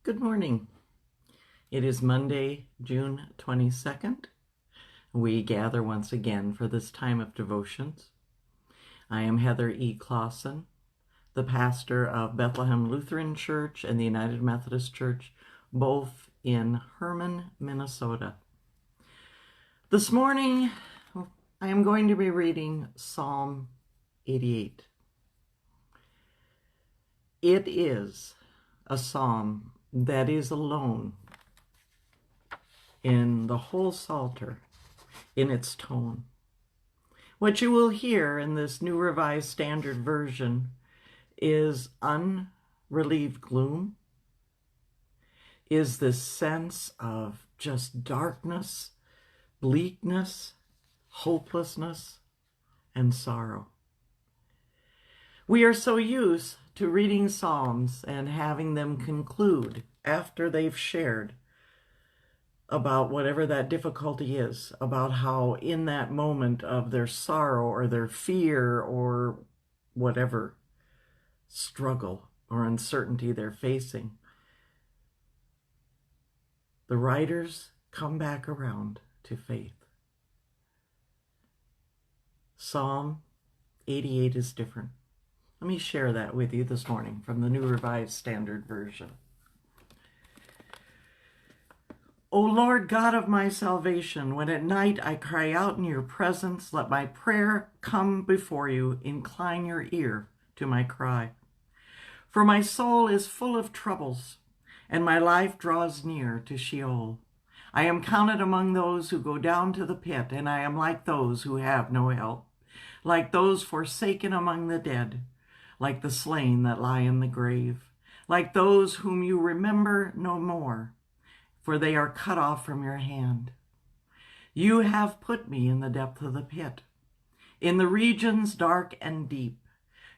Good morning. It is Monday, June 22nd. We gather once again for this time of devotions. I am Heather E. Clausen, the pastor of Bethlehem Lutheran Church and the United Methodist Church, both in Herman, Minnesota. This morning, I am going to be reading Psalm 88. It is a psalm that is alone in the whole Psalter in its tone. What you will hear in this New Revised Standard Version is unrelieved gloom, is this sense of just darkness, bleakness, hopelessness, and sorrow. We are so used to reading Psalms and having them conclude after they've shared about whatever that difficulty is, about how in that moment of their sorrow or their fear or whatever struggle or uncertainty they're facing, the writers come back around to faith. Psalm 88 is different. Let me share that with you this morning from the New Revised Standard Version. O Lord God of my salvation, when at night I cry out in your presence, let my prayer come before you. Incline your ear to my cry. For my soul is full of troubles, and my life draws near to Sheol. I am counted among those who go down to the pit, and I am like those who have no help, like those forsaken among the dead, like the slain that lie in the grave, like those whom you remember no more, for they are cut off from your hand. You have put me in the depth of the pit, in the regions dark and deep.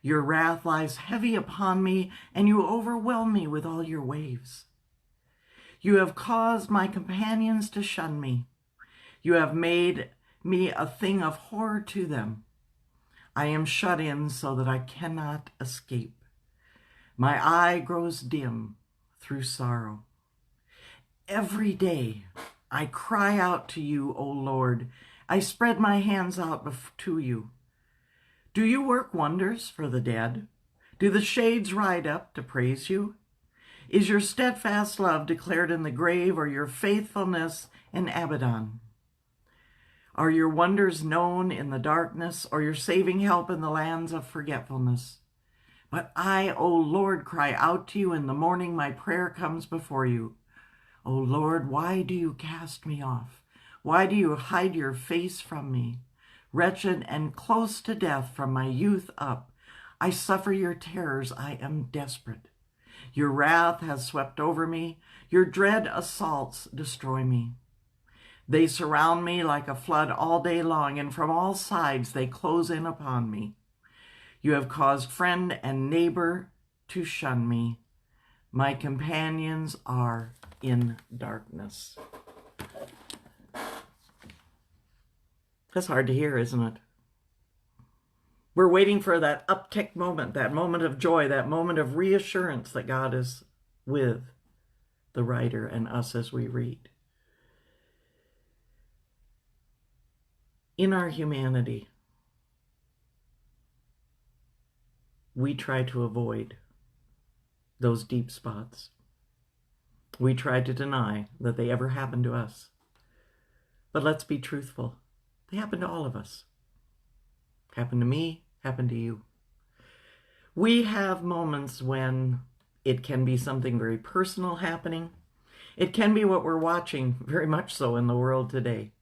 Your wrath lies heavy upon me, and you overwhelm me with all your waves. You have caused my companions to shun me. You have made me a thing of horror to them. I am shut in so that I cannot escape. My eye grows dim through sorrow. Every day I cry out to you, O Lord. I spread my hands out to you. Do you work wonders for the dead? Do the shades ride up to praise you? Is your steadfast love declared in the grave, or your faithfulness in Abaddon? Are your wonders known in the darkness, or your saving help in the lands of forgetfulness? But I, O Lord, cry out to you in the morning. My prayer comes before you. O Lord, why do you cast me off? Why do you hide your face from me? Wretched and close to death from my youth up, I suffer your terrors. I am desperate. Your wrath has swept over me. Your dread assaults destroy me. They surround me like a flood all day long, and from all sides they close in upon me. You have caused friend and neighbor to shun me. My companions are in darkness. That's hard to hear, isn't it? We're waiting for that uptick moment, that moment of joy, that moment of reassurance that God is with the writer and us as we read. In our humanity, we try to avoid those deep spots. We try to deny that they ever happened to us. But let's be truthful. They happen to all of us. Happened to me, happened to you. We have moments when it can be something very personal happening. It can be what we're watching, very much so in the world today,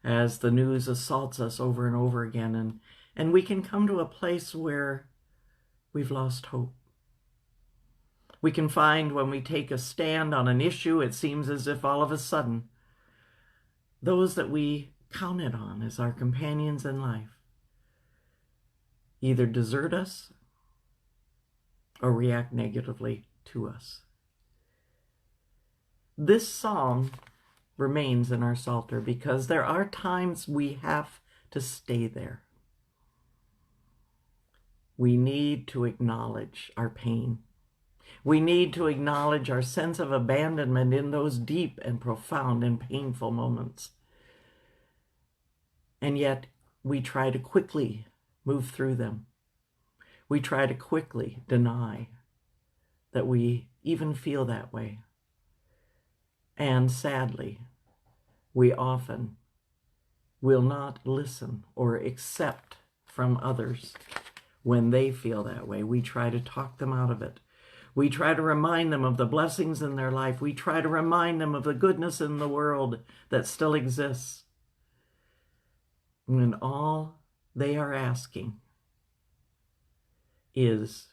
as the news assaults us over and over again, and we can come to a place where we've lost hope. We can find when we take a stand on an issue, it seems as if all of a sudden, those that we counted on as our companions in life either desert us or react negatively to us. This psalm remains in our Psalter because there are times we have to stay there. We need to acknowledge our pain. We need to acknowledge our sense of abandonment in those deep and profound and painful moments. And yet we try to quickly move through them. We try to quickly deny that we even feel that way. And sadly, we often will not listen or accept from others when they feel that way. We try to talk them out of it. We try to remind them of the blessings in their life. We try to remind them of the goodness in the world that still exists. When all they are asking is,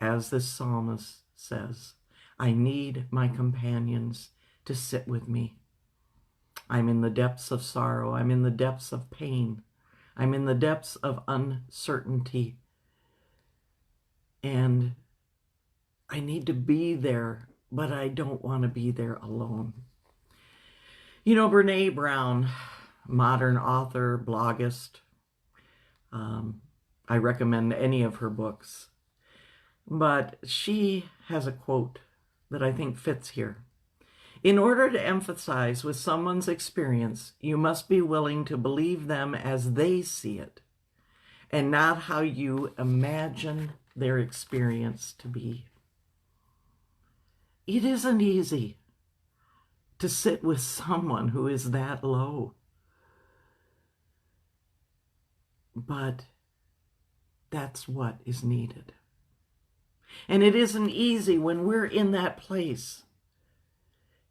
as this psalmist says, I need my companions to sit with me. I'm in the depths of sorrow. I'm in the depths of pain. I'm in the depths of uncertainty. And I need to be there, but I don't want to be there alone. You know, Brene Brown, modern author, bloggist, I recommend any of her books. But she has a quote that I think fits here. In order to emphasize with someone's experience, you must be willing to believe them as they see it, and not how you imagine their experience to be. It isn't easy to sit with someone who is that low. But that's what is needed. And it isn't easy when we're in that place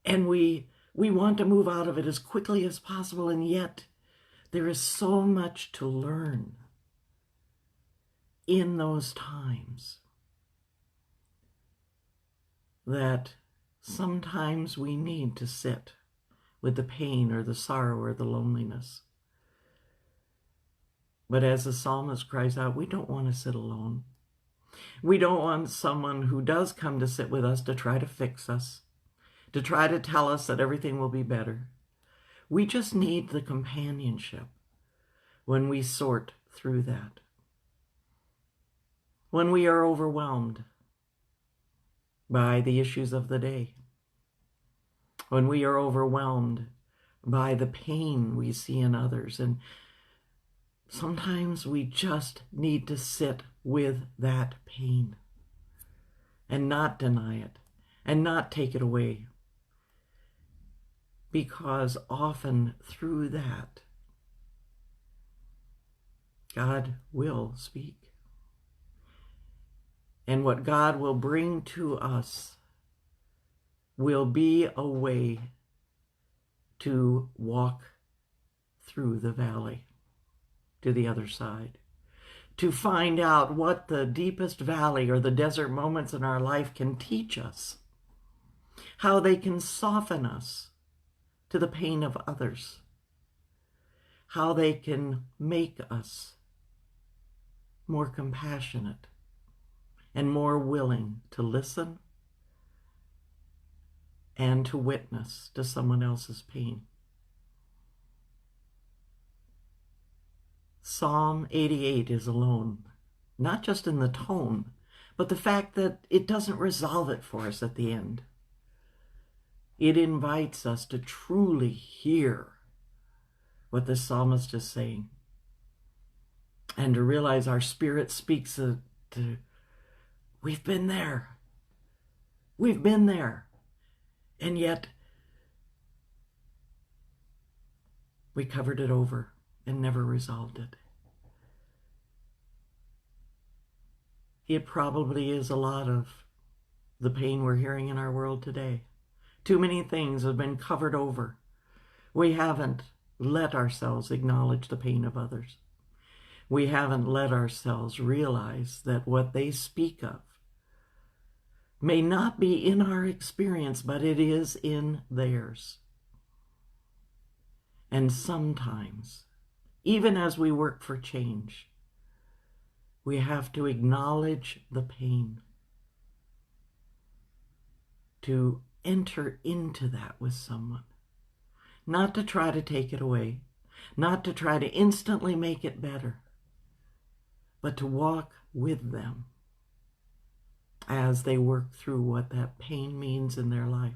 and we want to move out of it as quickly as possible, and yet there is so much to learn in those times that sometimes we need to sit with the pain or the sorrow or the loneliness. But as the psalmist cries out, we don't want to sit alone. We don't want someone who does come to sit with us to try to fix us, to try to tell us that everything will be better. We just need the companionship when we sort through that. When we are overwhelmed by the issues of the day. When we are overwhelmed by the pain we see in others. And sometimes we just need to sit with that pain and not deny it and not take it away. Because often through that, God will speak. And what God will bring to us will be a way to walk through the valley to the other side, to find out what the deepest valley or the desert moments in our life can teach us, how they can soften us to the pain of others, how they can make us more compassionate and more willing to listen and to witness to someone else's pain. Psalm 88 is alone, not just in the tone, but the fact that it doesn't resolve it for us at the end. It invites us to truly hear what the psalmist is saying and to realize our spirit speaks to we've been there. We've been there. And yet we covered it over and never resolved it. It probably is a lot of the pain we're hearing in our world today. Too many things have been covered over. We haven't let ourselves acknowledge the pain of others. We haven't let ourselves realize that what they speak of may not be in our experience, but it is in theirs. And sometimes, even as we work for change, we have to acknowledge the pain, to enter into that with someone, not to try to take it away, not to try to instantly make it better, but to walk with them as they work through what that pain means in their life.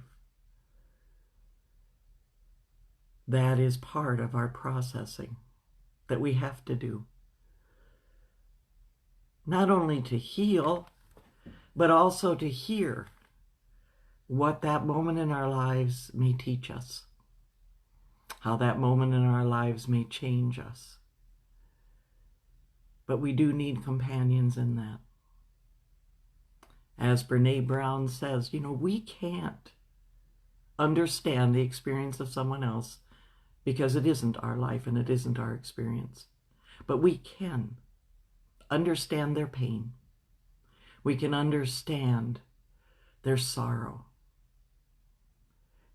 That is part of our processing that we have to do. Not only to heal, but also to hear what that moment in our lives may teach us, how that moment in our lives may change us. But we do need companions in that. As Brene Brown says, we can't understand the experience of someone else because it isn't our life and it isn't our experience. But we can understand their pain. We can understand their sorrow.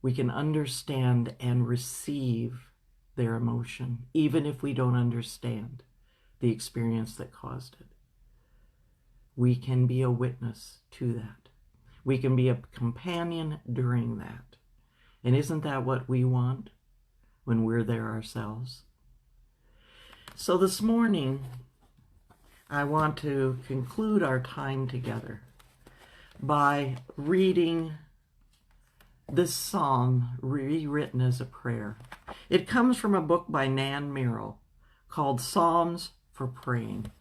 We can understand and receive their emotion, even if we don't understand the experience that caused it. We can be a witness to that. We can be a companion during that. And isn't that what we want when we're there ourselves? So this morning, I want to conclude our time together by reading this psalm rewritten as a prayer. It comes from a book by Nan Merrill called Psalms for Praying.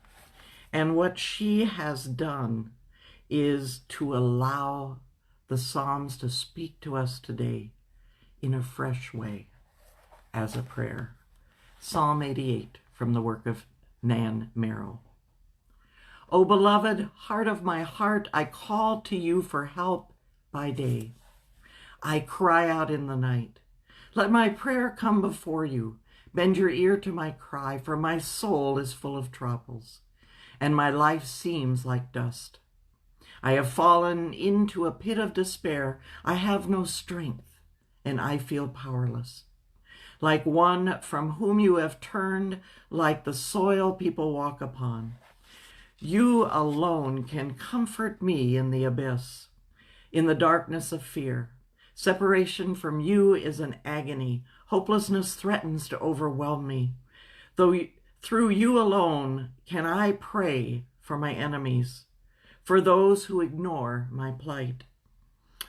And what she has done is to allow the Psalms to speak to us today in a fresh way as a prayer. Psalm 88 from the work of Nan Merrill. O beloved, heart of my heart, I call to you for help by day. I cry out in the night. Let my prayer come before you. Bend your ear to my cry, for my soul is full of troubles, and my life seems like dust. I have fallen into a pit of despair. I have no strength, and I feel powerless. Like one from whom you have turned, like the soil people walk upon. You alone can comfort me in the abyss, in the darkness of fear. Separation from you is an agony. Hopelessness threatens to overwhelm me. Though through you alone can I pray for my enemies, for those who ignore my plight.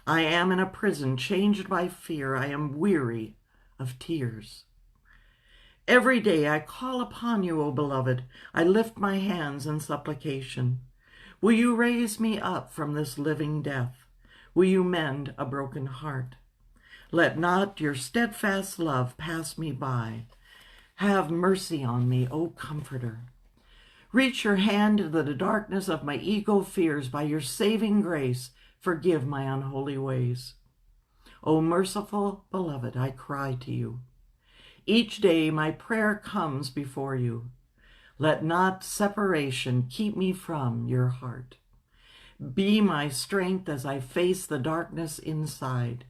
I am in a prison, changed by fear. I am weary of tears. Every day I call upon you, O beloved. I lift my hands in supplication. Will you raise me up from this living death? Will you mend a broken heart? Let not your steadfast love pass me by. Have mercy on me, O Comforter. Reach your hand into the darkness of my ego fears. By your saving grace, forgive my unholy ways. O merciful beloved, I cry to you. Each day my prayer comes before you. Let not separation keep me from your heart. Be my strength as I face the darkness inside.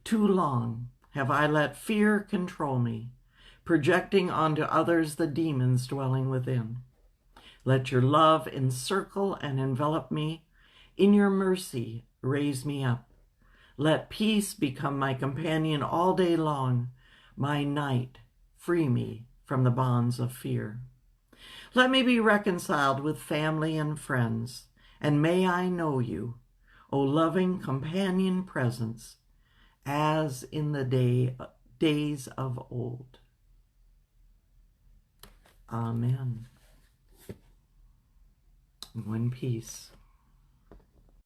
Too long have I let fear control me, projecting onto others the demons dwelling within. Let your love encircle and envelop me. In your mercy, raise me up. Let peace become my companion all day long. My night, free me from the bonds of fear. Let me be reconciled with family and friends, and may I know you, O loving companion presence, as in the days of old. Amen. Go in peace.